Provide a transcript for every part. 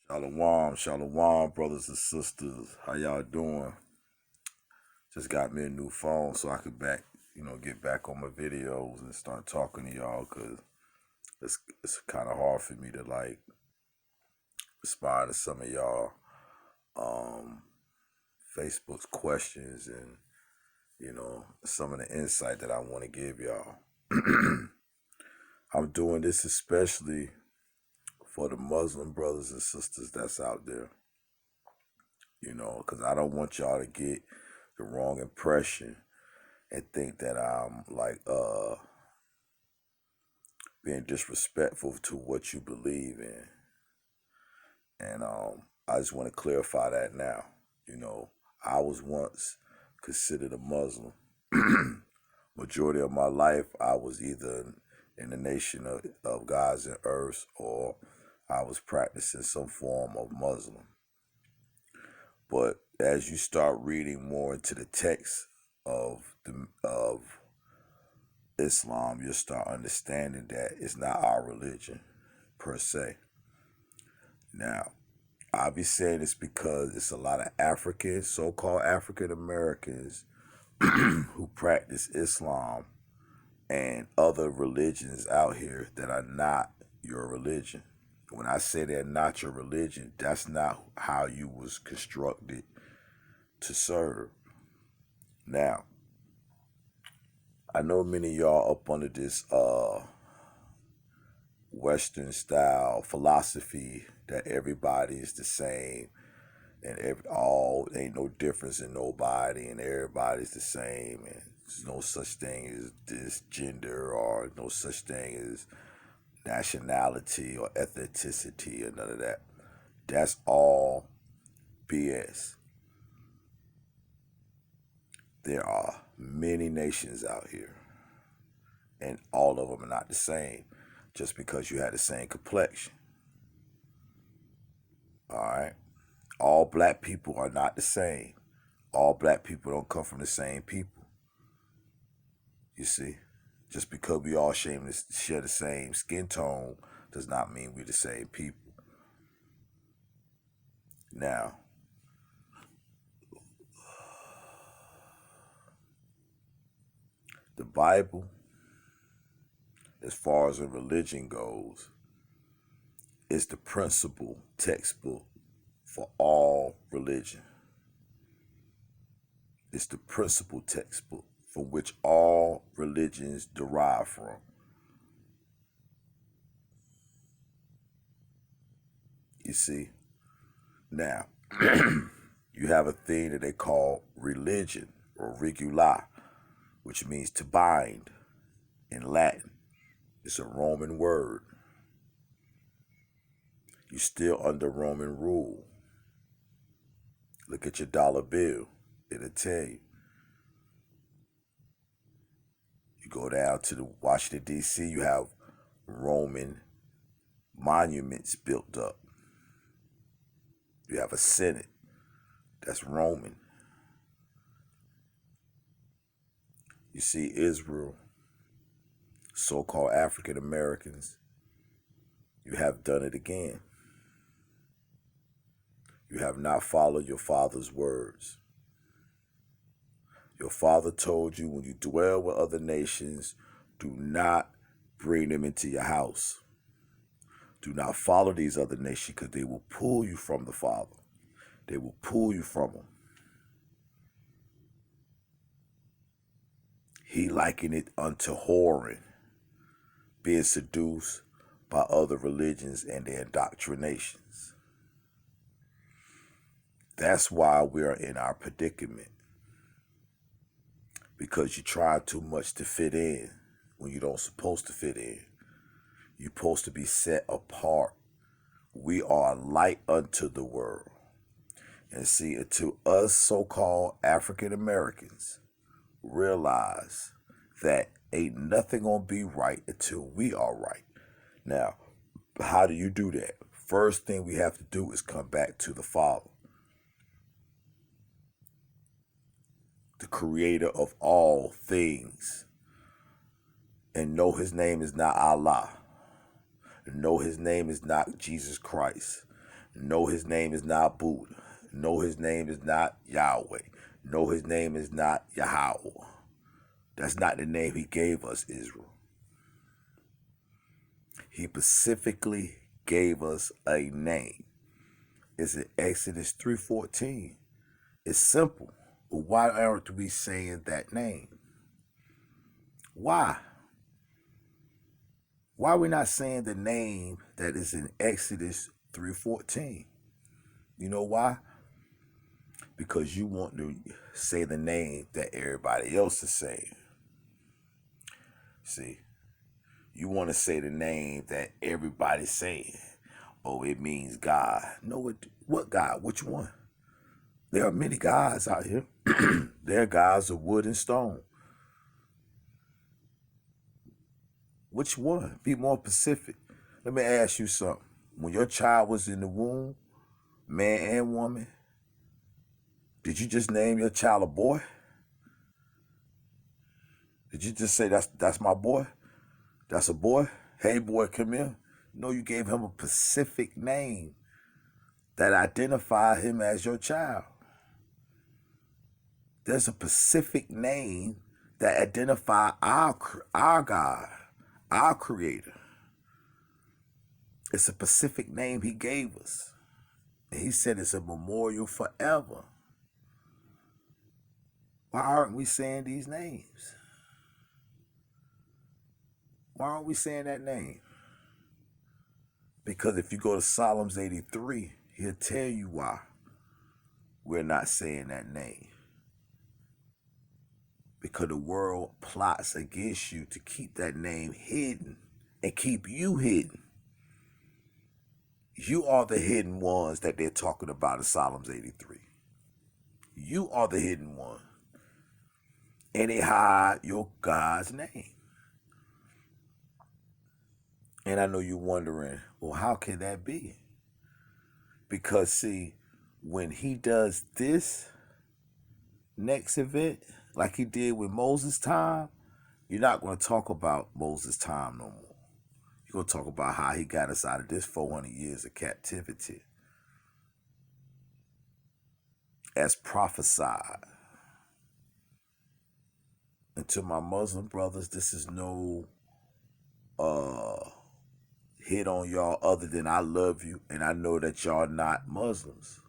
Shalom, shalom, brothers and sisters. How y'all doing? Just got me a new phone so I could get back on my videos and start talking to y'all because it's kind of hard for me to respond to some of y'all um Facebook's questions and some of the insight that I want to give y'all. I'm doing this especially for the Muslim brothers and sisters that's out there, because I don't want y'all to get the wrong impression and think that I'm being disrespectful to what you believe in. And I just want to clarify that now. You know, I was once considered a Muslim. Majority of my life, I was either in the nation of gods and earths or I was practicing some form of Muslim. But as you start reading more into the text of Islam, you'll start understanding that it's not our religion per se. Now, I'll be saying this because it's a lot of Africans, so-called African Americans, who practice Islam and other religions out here that are not your religion. When I say they're not your religion, that's not how you was constructed to serve. Now, I know many of y'all up under this Western style philosophy that everybody is the same and all ain't no difference in nobody and everybody's the same and there's no such thing as this gender or no such thing as nationality or ethnicity or none of that. That's all BS. There are many nations out here and all of them are not the same just because you had the same complexion. All right? All black people are not the same. All black people don't come from the same people. You see? Just because we all share the same skin tone does not mean we're the same people. Now, the Bible, as far as a religion goes, is the principal textbook for all religion. It's the principal textbook from which all religions derive from. You see? Now, you have a thing that they call religion or regula, which means to bind in Latin. It's a Roman word. You're still under Roman rule. Look at your dollar bill. It'll tell you. You go down to the Washington, D.C., you have Roman monuments built up. You have a Senate. That's Roman. You see Israel, so-called African Americans, you have done it again. You have not followed your father's words. Your father told you when you dwell with other nations, do not bring them into your house. Do not follow these other nations because they will pull you from the Father. They will pull you from him. He likened it unto whoring, being seduced by other religions and their indoctrinations. That's why we are in our predicament. Because you try too much to fit in when you don't supposed to fit in. You're supposed to be set apart. We are light unto the world. And see, to us so-called African Americans, realize that ain't nothing gonna be right until we are right. Now, how do you do that? First thing we have to do is come back to the Father, the creator of all things, and know his name is not Allah. Know his name is not Jesus Christ. No, his name is not Buddha. No, his name is not Yahweh. No, his name is not Yahweh. That's not the name he gave us, Israel. He specifically gave us a name. It's in Exodus 3:14. It's simple. But why aren't we saying that name? Why? Why are we not saying the name that is in Exodus 3:14? You know why? Because you want to say the name that everybody else is saying. See, you want to say the name that everybody's saying. Oh, it means God. No, what God? Which one? There are many gods out here. There are gods of wood and stone. Which one? Be more specific. Let me ask you something. When your child was in the womb, man and woman, did you just name your child a boy? Did you just say that's my boy? That's a boy? Hey boy, come here. No, you gave him a specific name that identified him as your child. There's a specific name that identifies our God, our Creator. It's a specific name he gave us. And he said it's a memorial forever. Why aren't we saying these names? Why aren't we saying that name? Because if you go to Psalms 83, he'll tell you why we're not saying that name. Because the world plots against you to keep that name hidden and keep you hidden. You are the hidden ones that they're talking about in Psalms 83. You are the hidden one. And they hide your God's name. And I know you're wondering, well, how can that be? Because see, when he does this next event, like he did with Moses' time, you're not going to talk about Moses' time no more. You're going to talk about how he got us out of this 400 years of captivity as prophesied. And to my Muslim brothers, this is no hit on y'all other than I love you and I know that y'all not Muslims.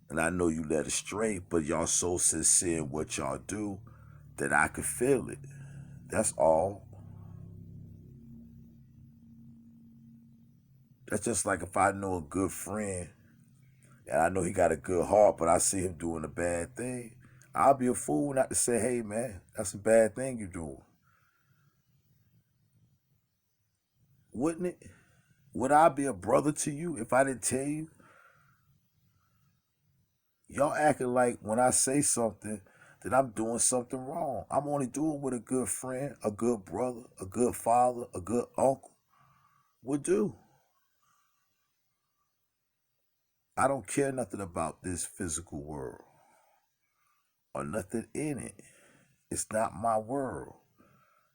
And I know you led astray, but y'all so sincere in what y'all do that I could feel it. That's all. That's just like if I know a good friend and I know he got a good heart, but I see him doing a bad thing, I'll be a fool not to say, hey man, that's a bad thing you're doing. Wouldn't it? Would I be a brother to you if I didn't tell you? Y'all acting like when I say something that I'm doing something wrong. I'm only doing what a good friend, a good brother, a good father, a good uncle would do. I don't care nothing about this physical world or nothing in it. It's not my world.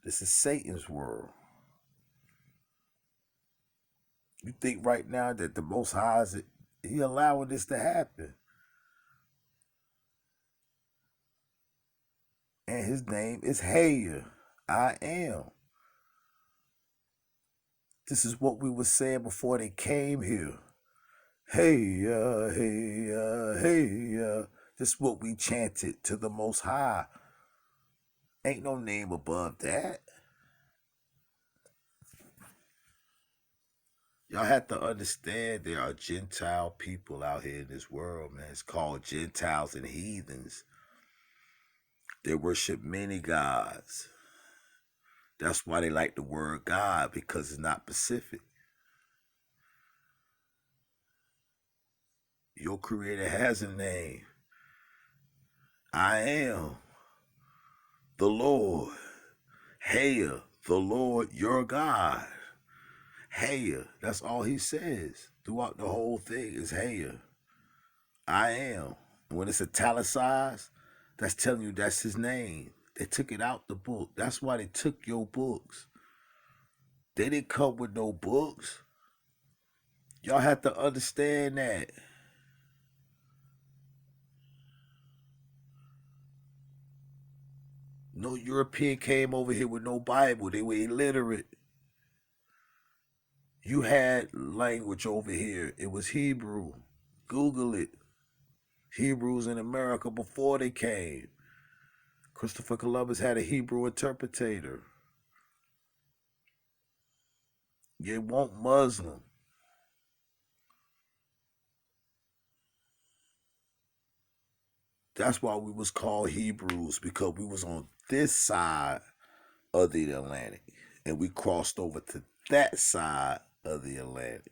This is Satan's world. You think right now that the Most High he allowing this to happen? And his name is HAYAH. I am. This is what we were saying before they came here. HAYAH, HAYAH, HAYAH. This is what we chanted to the Most High. Ain't no name above that. Y'all have to understand there are Gentile people out here in this world, man. It's called Gentiles and heathens. They worship many gods. That's why they like the word God, because it's not specific. Your creator has a name. I am the Lord. HAYAH, the Lord your God. HAYAH, that's all he says throughout the whole thing is HAYAH. I am. And when it's italicized, that's telling you that's his name. They took it out the book. That's why they took your books. They didn't come with no books. Y'all have to understand that. No European came over here with no Bible. They were illiterate. You had language over here. It was Hebrew. Google it. Hebrews in America before they came. Christopher Columbus had a Hebrew interpreter. You want Muslim. That's why we was called Hebrews, because we was on this side of the Atlantic. And we crossed over to that side of the Atlantic.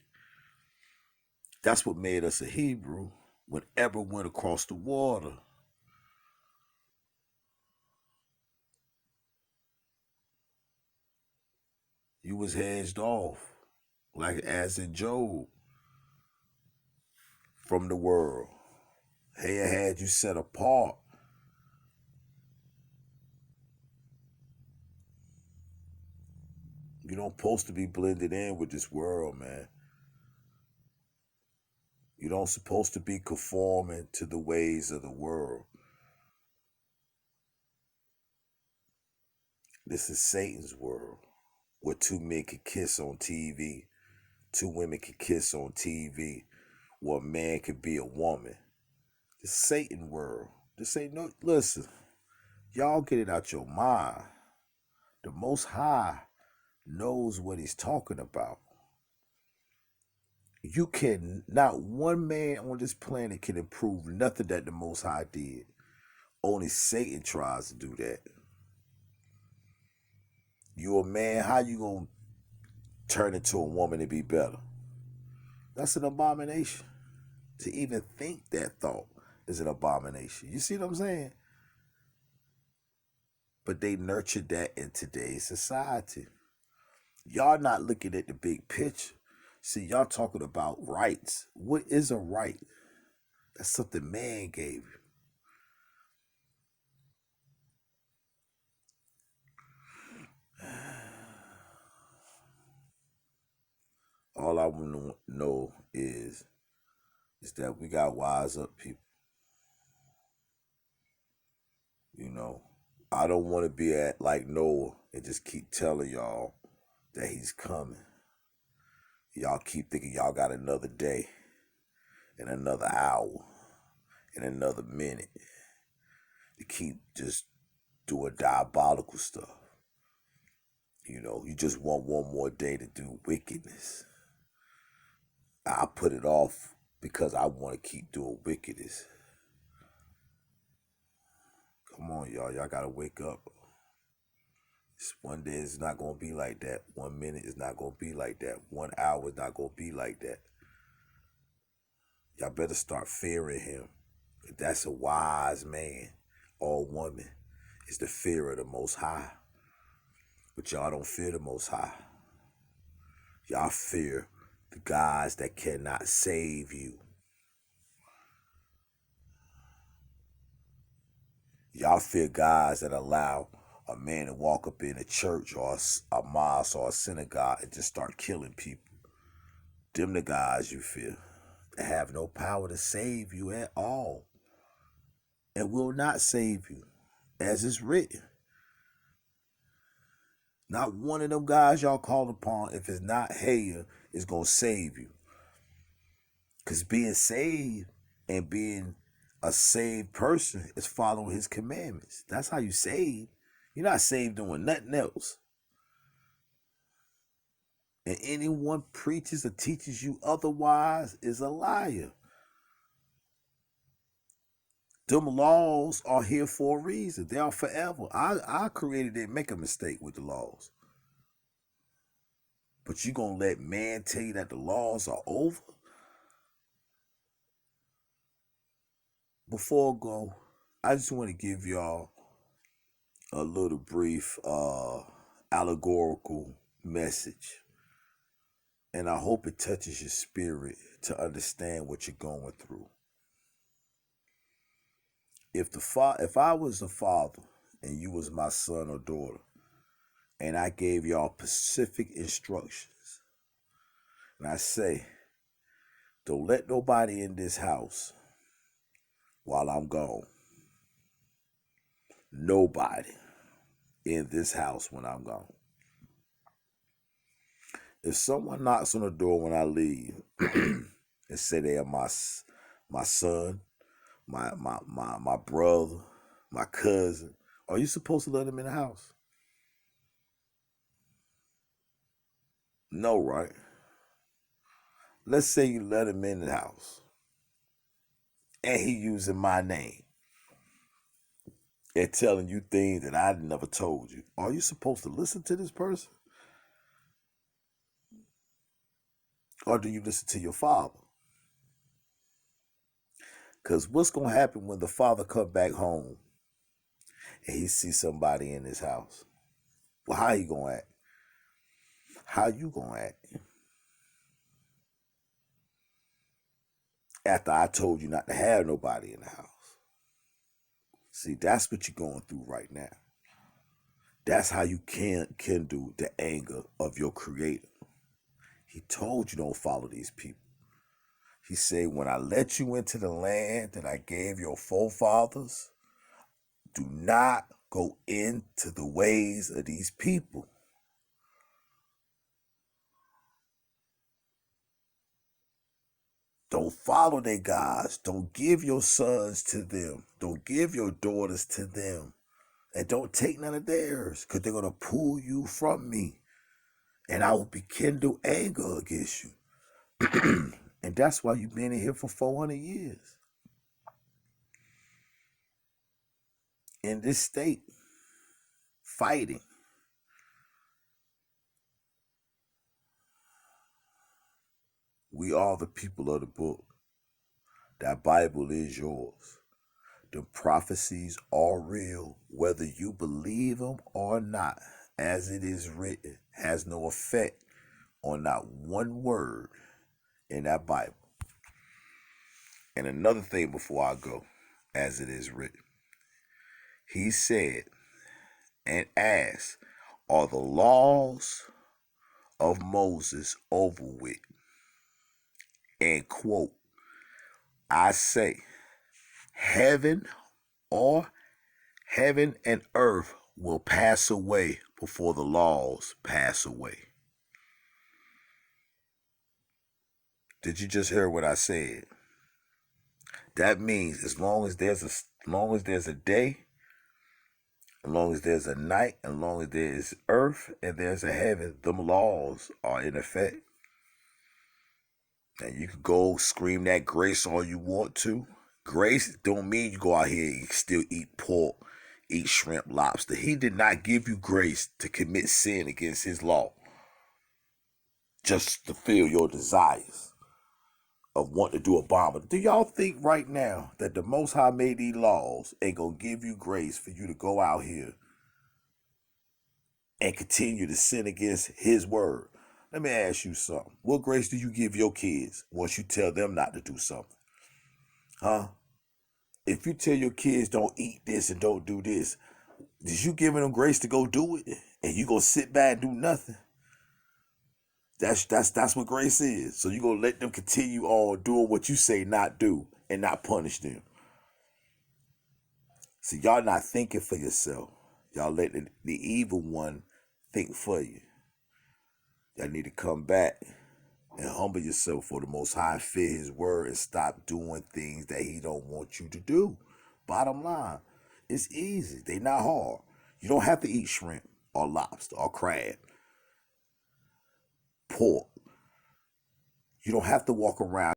That's what made us a Hebrew whenever went across the water. You was hedged off, like as in Job, from the world. Hayah had you set apart. You don't supposed to be blended in with this world, man. You don't supposed to be conforming to the ways of the world. This is Satan's world, where two men can kiss on TV, two women can kiss on TV, where a man could be a woman. This Satan world. This ain't no. Listen, y'all get it out your mind. The Most High knows what he's talking about. You can, not one man on this planet can improve nothing that the Most High did. Only Satan tries to do that. You a man, how you gonna turn into a woman to be better? That's an abomination. To even think that thought is an abomination. You see what I'm saying? But they nurtured that in today's society. Y'all not looking at the big picture. See, y'all talking about rights. What is a right? That's something man gave you. All I want to know is that we got wise up people. You know, I don't want to be at like Noah and just keep telling y'all that he's coming. Y'all keep thinking y'all got another day and another hour and another minute to keep just doing diabolical stuff. You know, you just want one more day to do wickedness. I put it off because I want to keep doing wickedness. Come on, y'all. Y'all got to wake up. One day is not going to be like that. 1 minute is not going to be like that. 1 hour is not going to be like that. Y'all better start fearing him. That's a wise man or woman. It's the fear of the Most High. But y'all don't fear the Most High. Y'all fear the guys that cannot save you. Y'all fear guys that allow a man to walk up in a church or a mosque or a synagogue and just start killing people. Them the guys you fear. They have no power to save you at all. And will not save you. As it's written. Not one of them guys y'all call upon, if it's not Hayah, is going to save you. Because being saved and being a saved person is following his commandments. That's how you save. You're not saved doing nothing else. And anyone preaches or teaches you otherwise is a liar. Them laws are here for a reason. They are forever. I created it, make a mistake with the laws. But you gonna let man tell you that the laws are over? Before I go, I just want to give y'all a little brief allegorical message. And I hope it touches your spirit to understand what you're going through. If I was a father and you was my son or daughter, and I gave y'all specific instructions, and I say, Don't let nobody in this house while I'm gone. Nobody in this house when I'm gone. If someone knocks on the door when I leave and say they are my son, my brother, my cousin, are you supposed to let them in the house? No, right? Let's say you let him in the house and he using my name and telling you things that I never told you. Are you supposed to listen to this person? Or do you listen to your father? Because what's going to happen when the father come back home and he sees somebody in his house? Well, how he going to act? How you going to act? After I told you not to have nobody in the house. See, that's what you're going through right now. That's how you can kindle the anger of your creator. He told you don't follow these people. He said, when I let you into the land that I gave your forefathers, do not go into the ways of these people. Don't follow their gods. Don't give your sons to them. Don't give your daughters to them. And don't take none of theirs, because they're going to pull you from me. And I will rekindle anger against you. And that's why you've been in here for 400 years. In this state, fighting. We are the people of the book. That Bible is yours. The prophecies are real, whether you believe them or not. As it is written, has no effect on not one word in that Bible. And another thing before I go, as it is written, he said and asked, are the laws of Moses over with? And quote, I say, heaven and earth will pass away before the laws pass away. Did you just hear what I said? That means as long as there's a day, as long as there's a night, as long as there is earth and there's a heaven, them laws are in effect. And you can go scream that grace all you want to. Grace don't mean you go out here and still eat pork, eat shrimp, lobster. He did not give you grace to commit sin against his law. Just to feel your desires of wanting to do a bomb. But do y'all think right now that the Most High made these laws ain't gonna give you grace for you to go out here and continue to sin against his word? Let me ask you something. What grace do you give your kids once you tell them not to do something? Huh? If you tell your kids don't eat this and don't do this, is you giving them grace to go do it? And you gonna sit back and do nothing? That's what grace is. So you gonna let them continue on doing what you say not do and not punish them. See, y'all not thinking for yourself. Y'all let the evil one think for you. Y'all need to come back and humble yourself for the Most High, fear his word, and stop doing things that he don't want you to do. Bottom line, it's easy. They not hard. You don't have to eat shrimp or lobster or crab, pork. You don't have to walk around